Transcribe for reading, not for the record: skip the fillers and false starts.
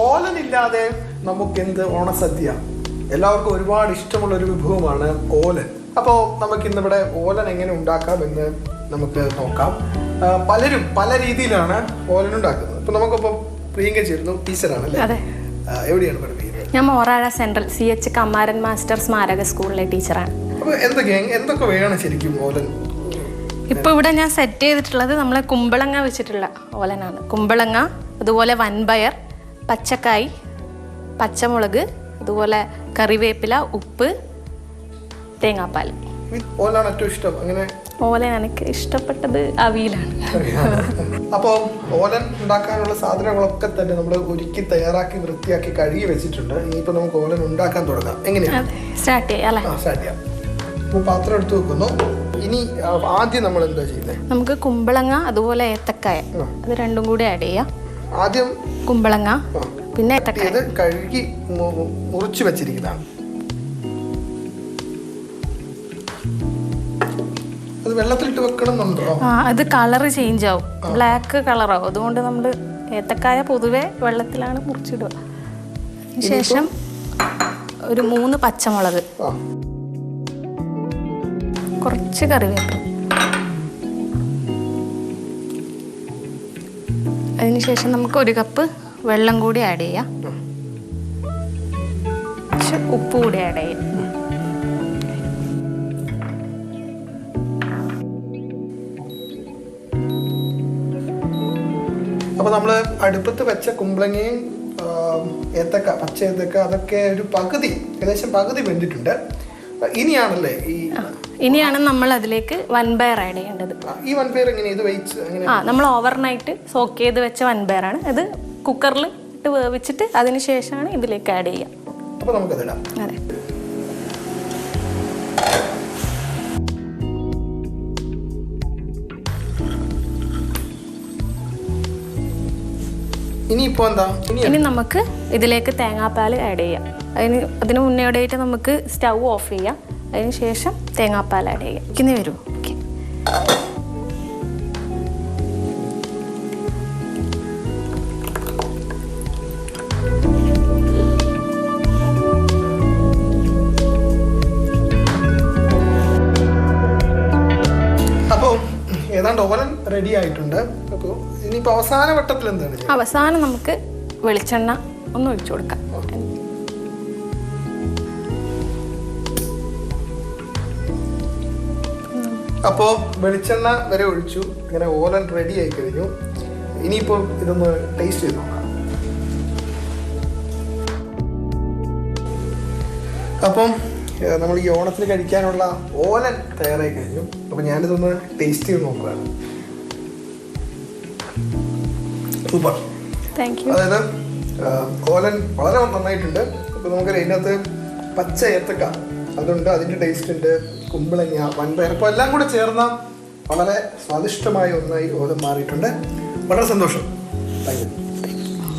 ഓലനില്ലാതെ നമുക്കെന്ത് ഓണസദ്യ? എല്ലാവർക്കും ഒരുപാട് ഇഷ്ടമുള്ള ഒരു വിഭവമാണ് ഓലൻ. അപ്പോൾ നമുക്ക് ഇന്നിവിടെ ഓലൻ എങ്ങനെ ഉണ്ടാക്കാമെന്ന് നമുക്ക് നോക്കാം. പലരും പല രീതിയിലാണ് ഓലൻ ഉണ്ടാക്കുന്നത്. ഇപ്പൊ നമുക്കിപ്പോൾ പ്രിയങ്ക ചേരുന്നു, ടീച്ചറാണല്ലേ? എവിടെയാണ് പഠിപ്പിക്കുന്നത്? ഞാൻ Morazha central CH Kammaran master സ്മാരക സ്കൂളിലെ ടീച്ചറാണ്. അപ്പോൾ എന്തൊക്കെ വേണം ശരിക്കും ഓലൻ? ഇപ്പോൾ ഇവിടെ ഞാൻ സെറ്റ് ചെയ്തിട്ടുള്ളത് നമ്മളെ കുമ്പളങ്ങ വെച്ചിട്ടുള്ള ഓലനാണ്. കുമ്പളങ്ങ, അതുപോലെ വൻപയർ, പച്ചക്കായ്, പച്ചമുളക്, അതുപോലെ കറിവേപ്പില, ഉപ്പ്, തേങ്ങാപ്പാൽ. ഓലാണ് ഏറ്റവും ഇഷ്ടം? അങ്ങനെ ഓലൻ എനിക്ക് ഇഷ്ടപ്പെട്ടത് അവിയലാണ്. അപ്പോൾ ഓലൻ ഉണ്ടാക്കാനുള്ള സാധനങ്ങളൊക്കെ തന്നെ നമ്മൾ ഒരുക്കി തയ്യാറാക്കി വൃത്തിയാക്കി കഴുകി വെച്ചിട്ടുണ്ട്. ഇനിയിപ്പോൾ നമുക്ക് ഓലൻ ഉണ്ടാക്കാൻ തുടങ്ങാം. എങ്ങനെയാണ്? സ്റ്റാർട്ട് ചെയ്യാം അല്ലേ? സ്റ്റാർട്ട് ചെയ്യാം. അപ്പോൾ പാത്രം എടുത്ത് വെക്കുന്നു. ഇനി ആദ്യം നമ്മൾ എന്താ ചെയ്യുന്നത്? നമുക്ക് കുമ്പളങ്ങ അതുപോലെ ഏത്തക്കായ അത് രണ്ടും കൂടി ആഡ് ചെയ്യാം. ആദ്യം കുമ്പളങ്ങ, പിന്നെ ഏത്തക്കായ കഴുകി മുറിച്ച് വെച്ചിരിക്കുന്നതാണ്. അത് വെള്ളത്തിലിട്ട് വെക്കണമെന്നുണ്ടോ? അത് കളർ ചേഞ്ച് ആവും, ബ്ലാക്ക് കളറാവും. അതുകൊണ്ട് നമ്മൾ ഏത്തക്കായ പൊതുവെ വെള്ളത്തിലാണ് മുറിച്ചിടുക. ശേഷം ഒരു 3 പച്ചമുളക്, കുറച്ച് കറിവേപ്പില, അതിനുശേഷം നമുക്ക് 1 കപ്പ് വെള്ളം കൂടി ആഡ് ചെയ്യാം. ഉപ്പ് കൂടി ആഡ് ചെയ്യാം. അപ്പോൾ നമ്മൾ അടുപ്പത്ത് വെച്ച കുമ്പളങ്ങയും ഏത്തക്ക, പച്ച ഏത്തക്ക, അതൊക്കെ ഒരു ഏകദേശം പകുതി വെന്തിട്ടുണ്ട്. ഇനിയാണല്ലേ ഇനിയാണ് നമ്മൾ അതിലേക്ക് വൻപയർ ആഡ് ചെയ്യേണ്ടത്. ഈ വൻപയർ എങ്ങനെ ഇത് വെച്ച് നമ്മൾ ഓവർനൈറ്റ് സോക്ക് ചെയ്ത് വെച്ച വൻപയറാണ്. ഇത് കുക്കറിൽ ഇട്ട് വേവിച്ചിട്ട് അതിന് ശേഷമാണ് ഇതിലേക്ക് ആഡ് ചെയ്യുക. അപ്പോൾ നമുക്കതിടാം. അതെ. ഇനി നമുക്ക് ഇതിലേക്ക് തേങ്ങാപ്പാൽ ആഡ് ചെയ്യാം. അതിന് മുന്നോടിയായിട്ട് നമുക്ക് സ്റ്റൗ ഓഫ് ചെയ്യാം. അതിന് ശേഷം തേങ്ങാപ്പാൽ ആഡ് ചെയ്യാം. ഇനി വരൂ. ഓക്കെ. അപ്പോൾ ഏതാണ്ട് ഓലൻ റെഡി ആയിട്ടുണ്ട്. അപ്പോൾ ഇനിയിപ്പോൾ അവസാന വട്ടത്തിൽ എന്താണ്? അവസാനം നമുക്ക് വെളിച്ചെണ്ണ ഒന്ന് ഒഴിച്ചു കൊടുക്കാം. അപ്പോൾ വെളിച്ചെണ്ണ വരെ ഒഴിച്ചു. ഇങ്ങനെ ഓലൻ റെഡി ആയി കഴിഞ്ഞു. ഇനിയിപ്പോൾ ഇതൊന്ന് ടേസ്റ്റ് ചെയ്ത് നോക്കാം. അപ്പം നമ്മൾ ഈ ഓണത്തിന് കഴിക്കാനുള്ള ഓലൻ തയ്യാറായി കഴിഞ്ഞു. അപ്പം ഞാനിതൊന്ന് ടേസ്റ്റ് ചെയ്ത് നോക്കുകയാണ്. സൂപ്പർ. അതായത് ഓലൻ വളരെ നന്നായിട്ടുണ്ട്. അപ്പോൾ നമുക്കറിയാം ഇതിനകത്ത് പച്ച ഏത്തക്ക അതുണ്ട്, അതിൻ്റെ ടേസ്റ്റ് ഉണ്ട്, കുമ്പളങ്ങ, വൻപയർ, അപ്പോൾ എല്ലാം കൂടെ ചേർന്ന വളരെ സ്വാദിഷ്ടമായ ഒന്നായി ഓലൻ മാറിയിട്ടുണ്ട്. വളരെ സന്തോഷം. Thank you.